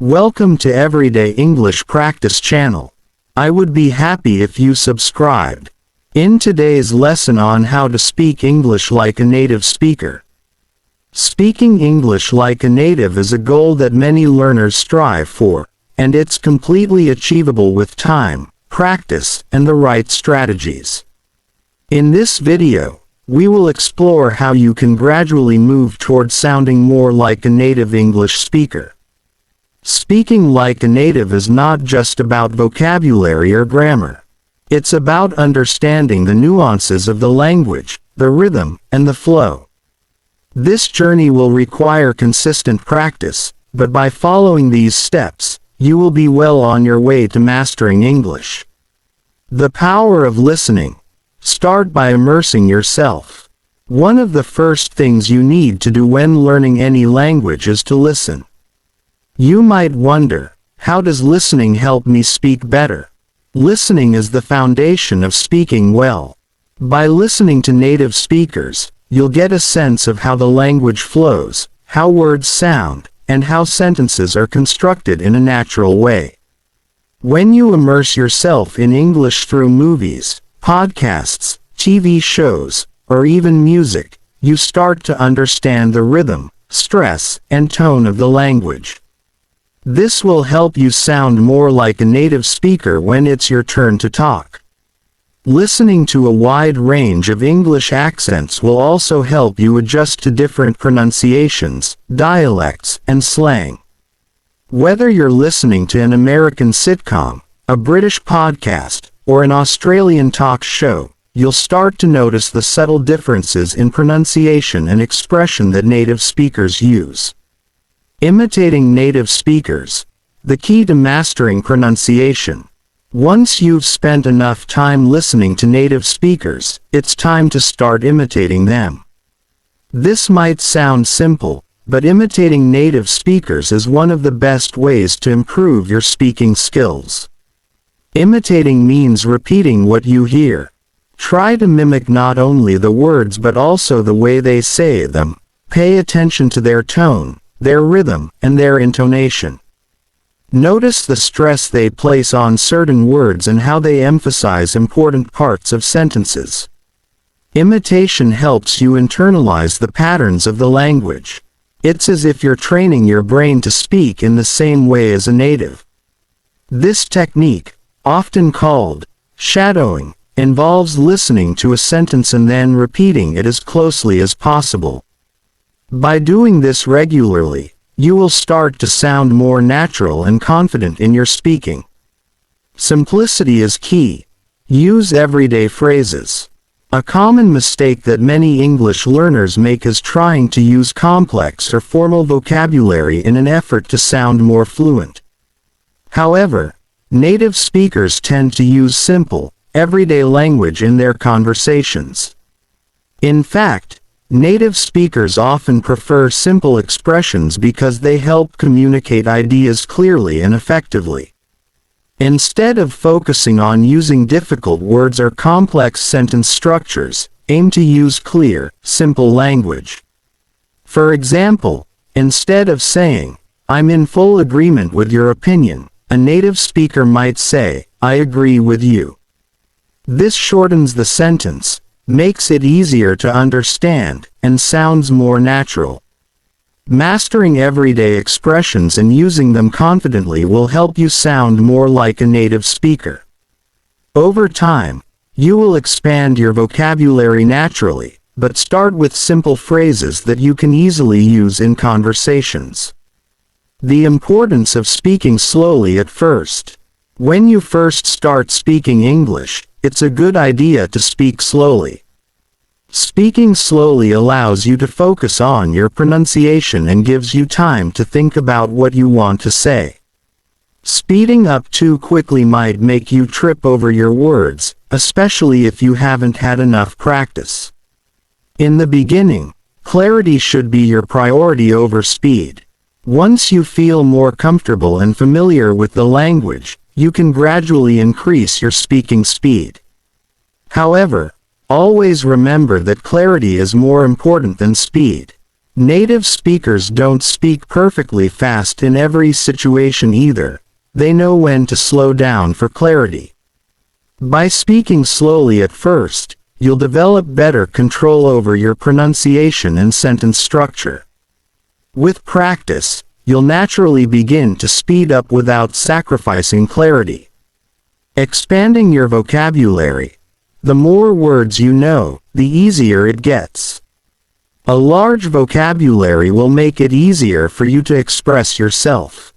Welcome to Everyday English Practice channel. I would be happy if you subscribed. In today's lesson on how to speak English like a native speaker. Speaking English like a native is a goal that many learners strive for, and it's completely achievable with time, practice, and the right strategies. In this video, we will explore how you can gradually move towards sounding more like a native English speaker. Speaking like a native is not just about vocabulary or grammar. It's about understanding the nuances of the language, the rhythm, and the flow. This journey will require consistent practice, but by following these steps, you will be well on your way to mastering English. The power of listening. Start by immersing yourself. One of the first things you need to do when learning any language is to listen. You might wonder, how does listening help me speak better? Listening is the foundation of speaking well. By listening to native speakers, you'll get a sense of how the language flows, how words sound, and how sentences are constructed in a natural way. When you immerse yourself in English through movies, podcasts, TV shows, or even music, you start to understand the rhythm, stress, and tone of the language. This will help you sound more like a native speaker when it's your turn to talk. Listening to a wide range of English accents will also help you adjust to different pronunciations, dialects, and slang. Whether you're listening to an American sitcom, a British podcast, or an Australian talk show, you'll start to notice the subtle differences in pronunciation and expression that native speakers use. Imitating native speakers. The key to mastering pronunciation. Once you've spent enough time listening to native speakers, it's time to start imitating them. This might sound simple, but imitating native speakers is one of the best ways to improve your speaking skills. Imitating means repeating what you hear. Try to mimic not only the words but also the way they say them. Pay attention to their tone, their rhythm, and their intonation. Notice the stress they place on certain words and how they emphasize important parts of sentences. Imitation helps you internalize the patterns of the language. It's as if you're training your brain to speak in the same way as a native. This technique, often called shadowing, involves listening to a sentence and then repeating it as closely as possible. By doing this regularly, you will start to sound more natural and confident in your speaking. Simplicity is key. Use everyday phrases. A common mistake that many English learners make is trying to use complex or formal vocabulary in an effort to sound more fluent. However, native speakers tend to use simple, everyday language in their conversations. In fact, native speakers often prefer simple expressions because they help communicate ideas clearly and effectively. Instead of focusing on using difficult words or complex sentence structures, aim to use clear, simple language. For example, instead of saying, "I'm in full agreement with your opinion," a native speaker might say, "I agree with you." This shortens the sentence, makes it easier to understand, and sounds more natural. Mastering everyday expressions and using them confidently will help you sound more like a native speaker. Over time, you will expand your vocabulary naturally, but start with simple phrases that you can easily use in conversations. The importance of speaking slowly at first. When you first start speaking English, it's a good idea to speak slowly. Speaking slowly allows you to focus on your pronunciation and gives you time to think about what you want to say. Speeding up too quickly might make you trip over your words, especially if you haven't had enough practice. In the beginning, clarity should be your priority over speed. Once you feel more comfortable and familiar with the language, you can gradually increase your speaking speed. However, always remember that clarity is more important than speed. Native speakers don't speak perfectly fast in every situation either. They know when to slow down for clarity. By speaking slowly at first, you'll develop better control over your pronunciation and sentence structure. With practice, you'll naturally begin to speed up without sacrificing clarity. Expanding your vocabulary. The more words you know, the easier it gets. A large vocabulary will make it easier for you to express yourself.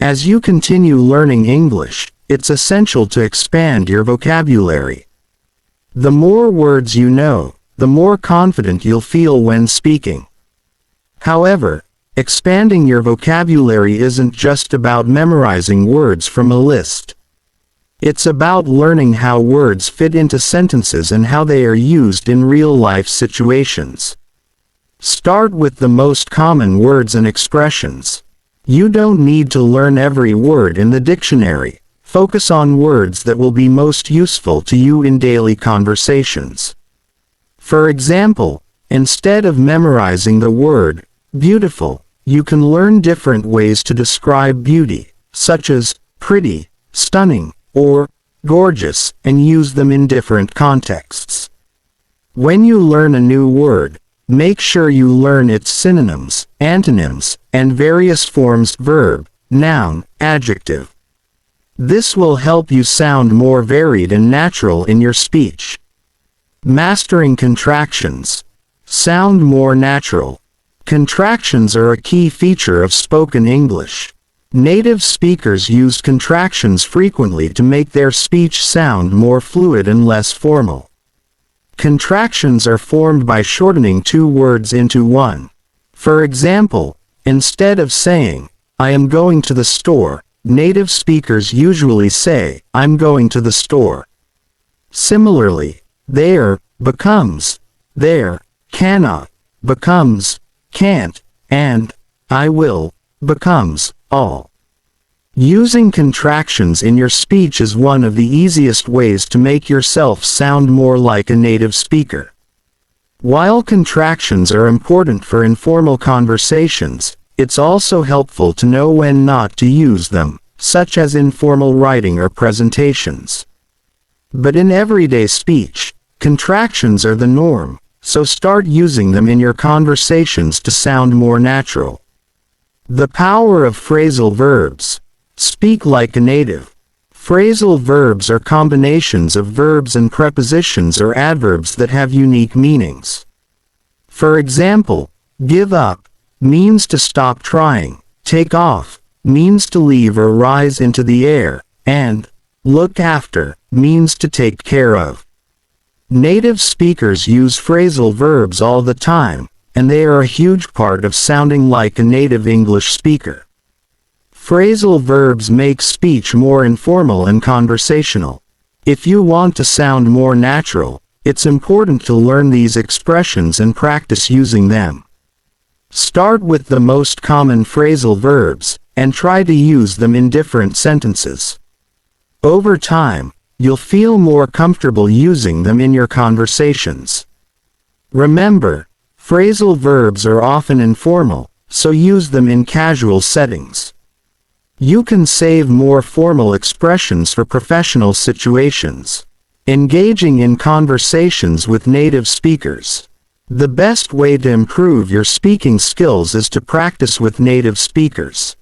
As you continue learning English, it's essential to expand your vocabulary. The more words you know, the more confident you'll feel when speaking. However, expanding your vocabulary isn't just about memorizing words from a list. It's about learning how words fit into sentences and how they are used in real-life situations. Start with the most common words and expressions. You don't need to learn every word in the dictionary. Focus on words that will be most useful to you in daily conversations. For example, instead of memorizing the word beautiful, you can learn different ways to describe beauty, such as pretty, stunning, or gorgeous, and use them in different contexts. When you learn a new word, make sure you learn its synonyms, antonyms, and various forms: verb, noun, adjective. This will help you sound more varied and natural in your speech. Mastering contractions. Sound more natural. Contractions are a key feature of spoken English. Native speakers use contractions frequently to make their speech sound more fluid and less formal. Contractions are formed by shortening two words into one. For example, instead of saying, "I am going to the store," native speakers usually say, "I'm going to the store." Similarly, there becomes there, cannot becomes can't, and I will becomes all. Using contractions in your speech is one of the easiest ways to make yourself sound more like a native speaker. While contractions are important for informal conversations, it's also helpful to know when not to use them, such as in formal writing or presentations. But in everyday speech, contractions are the norm, so start using them in your conversations to sound more natural. The power of phrasal verbs. Speak like a native. Phrasal verbs are combinations of verbs and prepositions or adverbs that have unique meanings. For example, give up means to stop trying, take off means to leave or rise into the air, and look after means to take care of. Native speakers use phrasal verbs all the time, and they are a huge part of sounding like a native English speaker. Phrasal verbs make speech more informal and conversational. If you want to sound more natural, it's important to learn these expressions and practice using them. Start with the most common phrasal verbs, and try to use them in different sentences. Over time, you'll feel more comfortable using them in your conversations. Remember, phrasal verbs are often informal, so use them in casual settings. You can save more formal expressions for professional situations. Engaging in conversations with native speakers. The best way to improve your speaking skills is to practice with native speakers.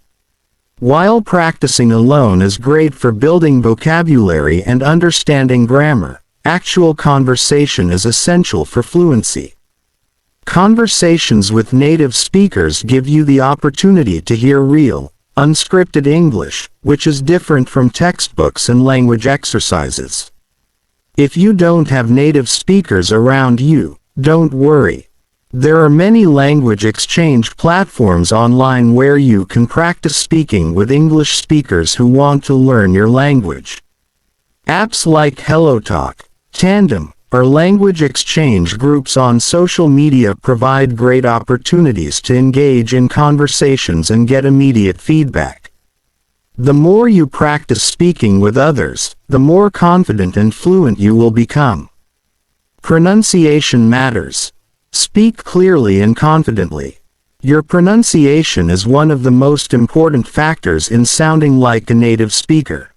While practicing alone is great for building vocabulary and understanding grammar, actual conversation is essential for fluency. Conversations with native speakers give you the opportunity to hear real, unscripted English, which is different from textbooks and language exercises. If you don't have native speakers around you, don't worry. There are many language exchange platforms online where you can practice speaking with English speakers who want to learn your language. Apps like HelloTalk, Tandem, or language exchange groups on social media provide great opportunities to engage in conversations and get immediate feedback. The more you practice speaking with others, the more confident and fluent you will become. Pronunciation matters. Speak clearly and confidently. Your pronunciation is one of the most important factors in sounding like a native speaker.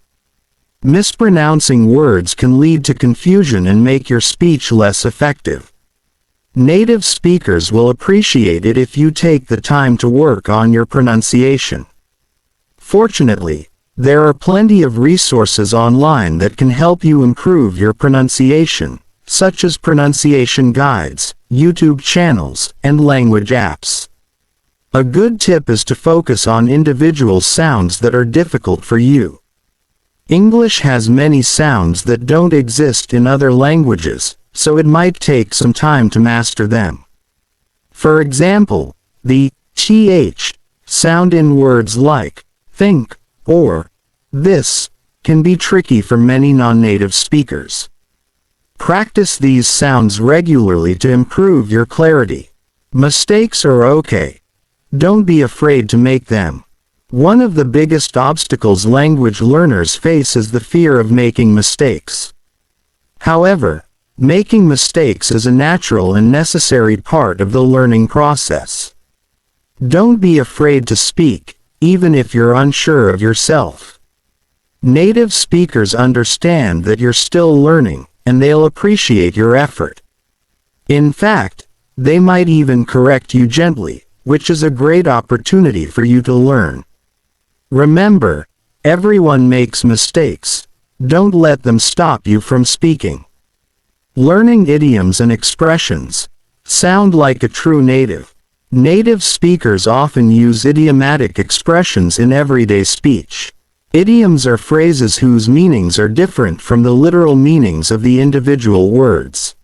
Mispronouncing words can lead to confusion and make your speech less effective. Native speakers will appreciate it if you take the time to work on your pronunciation. Fortunately, there are plenty of resources online that can help you improve your pronunciation, such as pronunciation guides, YouTube channels, and language apps. A good tip is to focus on individual sounds that are difficult for you. English has many sounds that don't exist in other languages, so it might take some time to master them. For example, the th sound in words like think or this can be tricky for many non-native speakers. Practice these sounds regularly to improve your clarity. Mistakes are okay. Don't be afraid to make them. One of the biggest obstacles language learners face is the fear of making mistakes. However, making mistakes is a natural and necessary part of the learning process. Don't be afraid to speak, even if you're unsure of yourself. Native speakers understand that you're still learning, and they'll appreciate your effort. In fact, they might even correct you gently, which is a great opportunity for you to learn. Remember, everyone makes mistakes. Don't let them stop you from speaking. Learning idioms and expressions. Sound like a true native. Native speakers often use idiomatic expressions in everyday speech. Idioms are phrases whose meanings are different from the literal meanings of the individual words.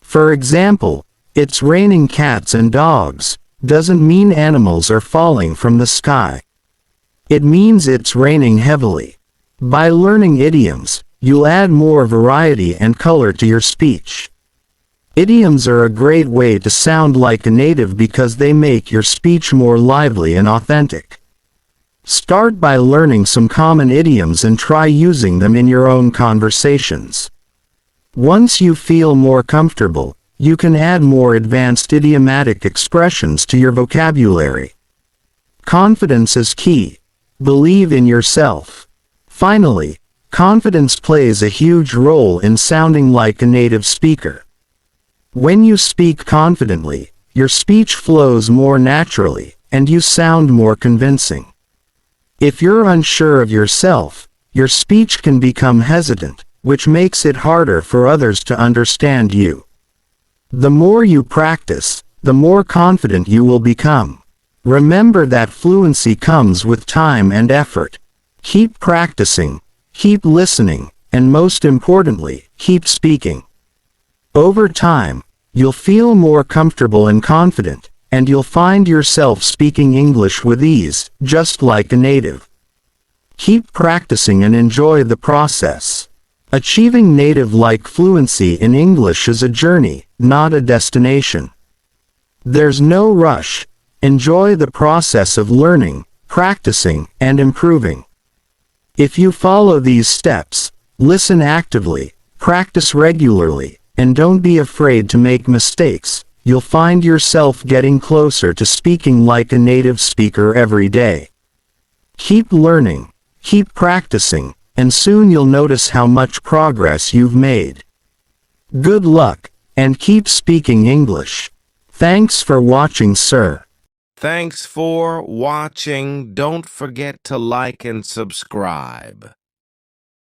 For example, "It's raining cats and dogs" doesn't mean animals are falling from the sky. It means it's raining heavily. By learning idioms, you'll add more variety and color to your speech. Idioms are a great way to sound like a native because they make your speech more lively and authentic. Start by learning some common idioms and try using them in your own conversations. Once you feel more comfortable, you can add more advanced idiomatic expressions to your vocabulary. Confidence is key. Believe in yourself. Finally, confidence plays a huge role in sounding like a native speaker. When you speak confidently, your speech flows more naturally, and you sound more convincing. If you're unsure of yourself, your speech can become hesitant, which makes it harder for others to understand you. The more you practice, the more confident you will become. Remember that fluency comes with time and effort. Keep practicing, keep listening, and most importantly, keep speaking. Over time, you'll feel more comfortable and confident, and you'll find yourself speaking English with ease, just like a native. Keep practicing and enjoy the process. Achieving native-like fluency in English is a journey, not a destination. There's no rush. Enjoy the process of learning, practicing, and improving. If you follow these steps, listen actively, practice regularly, and don't be afraid to make mistakes, you'll find yourself getting closer to speaking like a native speaker every day. Keep learning, keep practicing, and soon you'll notice how much progress you've made. Good luck, and keep speaking English. Thanks for watching, sir. Thanks for watching. Don't forget to like and subscribe.